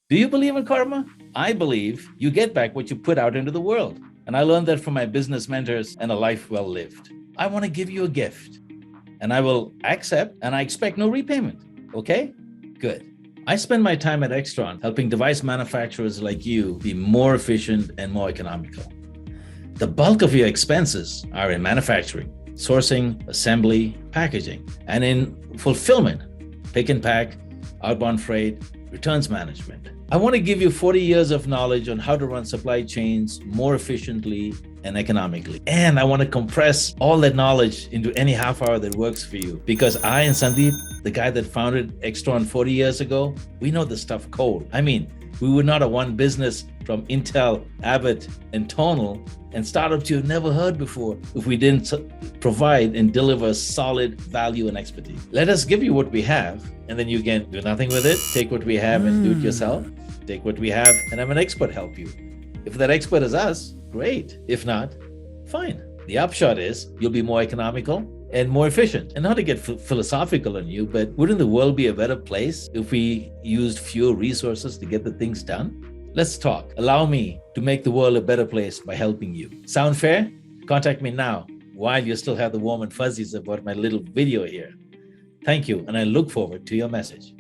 Do you believe in karma? I believe you get back what you put out into the world. And I learned that from my business mentors and a life well lived. I want to give you a gift and I will accept and I expect no repayment. Okay? Good. I spend my time at Extron helping device manufacturers like you be more efficient and more economical. The bulk of your expenses are in manufacturing, sourcing, assembly, packaging, and in fulfillment, pick and pack, outbound freight, returns management. I want to give you 40 years of knowledge on how to run supply chains more efficiently and economically. And I want to compress all that knowledge into any half hour that works for you. Because I and Sandeep, the guy that founded Extron 40 years ago, we know this stuff cold. I mean, we would not have won business from Intel, Abbott, and Tonal and startups you've never heard before if we didn't provide and deliver solid value and expertise. Let us give you what we have, and then you can do nothing with it. Take what we have and do it yourself. Take what we have and have an expert help you. If that expert is us, great. If not, fine. The upshot is you'll be more economical and more efficient. And not to get philosophical on you, but wouldn't the world be a better place if we used fewer resources to get the things done? Let's talk. Allow me to make the world a better place by helping you. Sound fair? Contact me now while you still have the warm and fuzzies about my little video here. Thank you, and I look forward to your message.